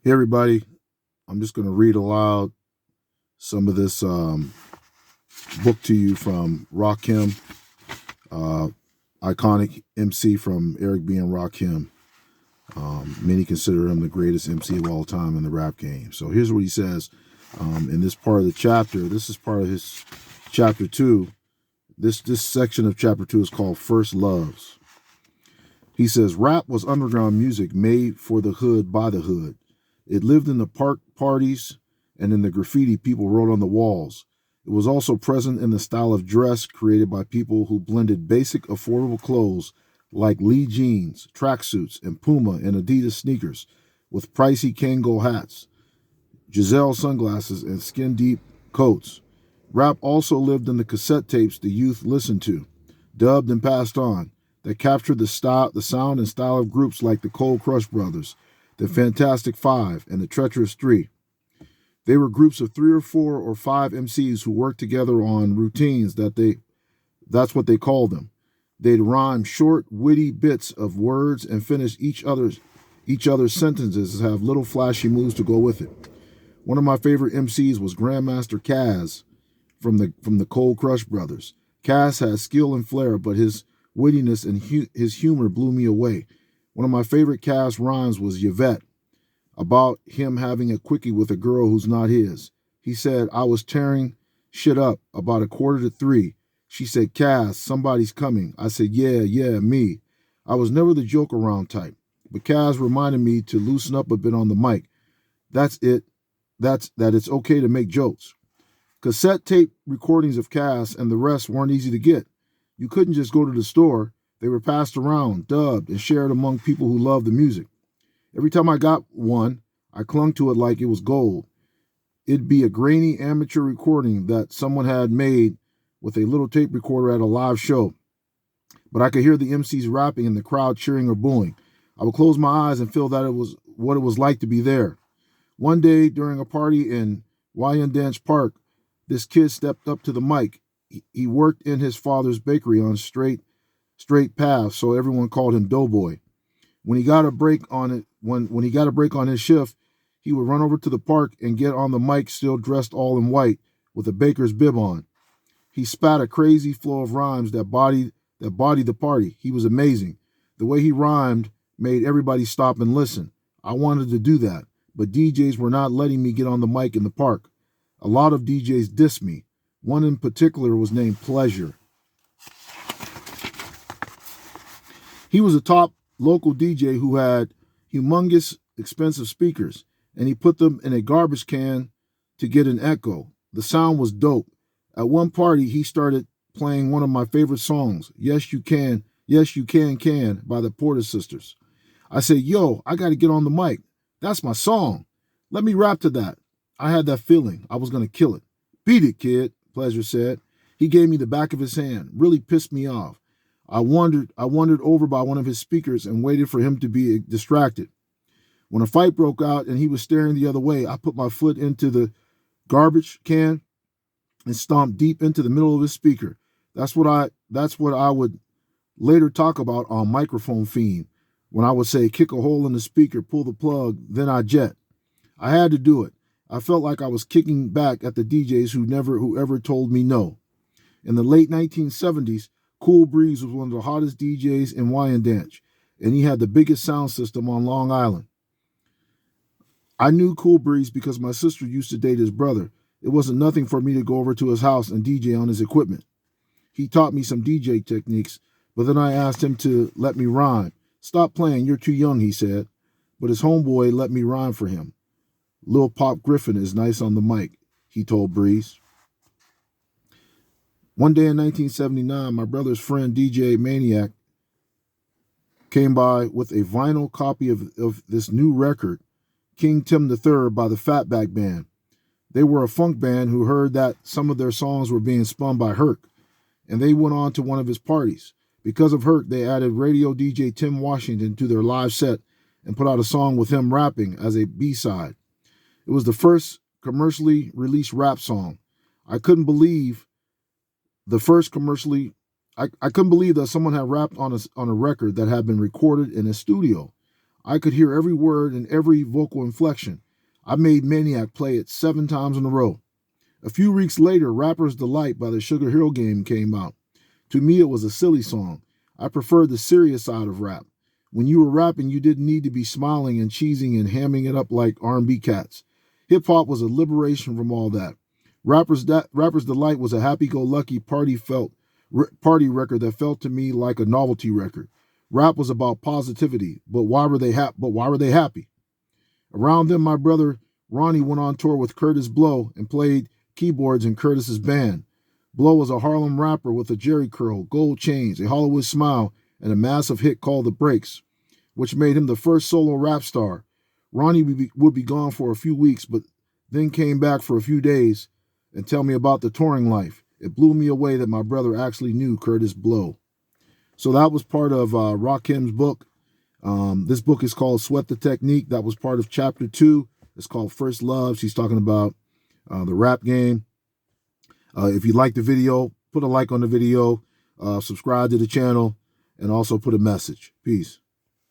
Hey, everybody. I'm just going to read aloud some of this book to you from Rakim, uh, iconic MC from Eric B and Rakim. Many consider him the greatest MC of all time in the rap game. So here's what he says in this part of the chapter. This is part of his chapter 2. This section of chapter 2 is called First Loves. He says, rap was underground music made for the hood by the hood. It lived in the park parties and in the graffiti people wrote on the walls. It was also present in the style of dress created by people who blended basic, affordable clothes like Lee jeans, tracksuits, and Puma and Adidas sneakers with pricey Kangol hats, Giselle sunglasses, and skin-deep coats. Rap also lived in the cassette tapes the youth listened to, dubbed and passed on, that captured the sound and style of groups like the Cold Crush Brothers, the Fantastic Five, and the Treacherous Three. They were groups of 3 or 4 or 5 MCs who worked together on routines that's what they called them. They'd rhyme short, witty bits of words and finish each other's sentences and have little flashy moves to go with it. One of my favorite MCs was Grandmaster Caz from the Cold Crush Brothers. Caz had skill and flair, but his wittiness and his humor blew me away. One of my favorite Caz rhymes was Yvette, about him having a quickie with a girl who's not his. He said, I was tearing shit up about 2:45. She said, Cass, somebody's coming. I said, yeah, me. I was never the joke around type, but Cass reminded me to loosen up a bit on the mic. That's it. That it's okay to make jokes. Cassette tape recordings of Cass and the rest weren't easy to get. You couldn't just go to the store. They were passed around, dubbed, and shared among people who loved the music. Every time I got one, I clung to it like it was gold. It'd be a grainy amateur recording that someone had made with a little tape recorder at a live show. But I could hear the MCs rapping and the crowd cheering or booing. I would close my eyes and feel that it was what it was like to be there. One day during a party in Wyandanch Park, this kid stepped up to the mic. He worked in his father's bakery on straight path, so everyone called him Doughboy. When he got a break on it, when he got a break on his shift, he would run over to the park and get on the mic still dressed all in white with a baker's bib on. He spat a crazy flow of rhymes that bodied the party. He was amazing. The way he rhymed made everybody stop and listen. I wanted to do that, but DJs were not letting me get on the mic in the park. A lot of DJs dissed me. One in particular was named Pleasure. He was a top local DJ who had humongous, expensive speakers, and he put them in a garbage can to get an echo. The sound was dope. At one party, he started playing one of my favorite songs, Yes You Can, by the Porter Sisters. I said, yo, I got to get on the mic. That's my song. Let me rap to that. I had that feeling. I was going to kill it. Beat it, kid, Pleasure said. He gave me the back of his hand. Really pissed me off. I wandered over by one of his speakers and waited for him to be distracted. When a fight broke out and he was staring the other way, I put my foot into the garbage can and stomped deep into the middle of his speaker. That's what I would later talk about on Microphone Fiend, when I would say kick a hole in the speaker, pull the plug, then I jet. I had to do it. I felt like I was kicking back at the DJs who ever told me no. In the late 1970s, Cool Breeze was one of the hottest DJs in Wyandanch, and he had the biggest sound system on Long Island. I knew Cool Breeze because my sister used to date his brother. It wasn't nothing for me to go over to his house and DJ on his equipment. He taught me some DJ techniques, but then I asked him to let me rhyme. Stop playing, you're too young, he said. But his homeboy let me rhyme for him. Lil Pop Griffin is nice on the mic, he told Breeze. One day in 1979, my brother's friend DJ Maniac came by with a vinyl copy of this new record, King Tim III by the Fatback Band. They were a funk band who heard that some of their songs were being spun by Herc, and they went on to one of his parties. Because of Herc, they added radio DJ Tim Washington to their live set and put out a song with him rapping as a B-side. It was the first commercially released rap song. I couldn't believe I couldn't believe that someone had rapped on a record that had been recorded in a studio. I could hear every word and every vocal inflection. I made Maniac play it 7 times in a row. A few weeks later, Rapper's Delight by the Sugar Hill Gang came out. To me, it was a silly song. I preferred the serious side of rap. When you were rapping, you didn't need to be smiling and cheesing and hamming it up like R&B cats. Hip-hop was a liberation from all that. Rapper's Delight was a happy-go-lucky party record that felt to me like a novelty record. Rap was about positivity, but why were they happy? Around them, my brother Ronnie went on tour with Curtis Blow and played keyboards in Curtis's band. Blow was a Harlem rapper with a jerry curl, gold chains, a Hollywood smile, and a massive hit called The Breaks, which made him the first solo rap star. Ronnie would be gone for a few weeks, but then came back for a few days and tell me about the touring life. It blew me away that my brother actually knew Curtis Blow. So that was part of Rakim's book. This book is called Sweat the Technique. That was part of chapter 2. It's called First Loves. He's talking about the rap game. If you like the video, put a like on the video, subscribe to the channel, and also put a message. Peace.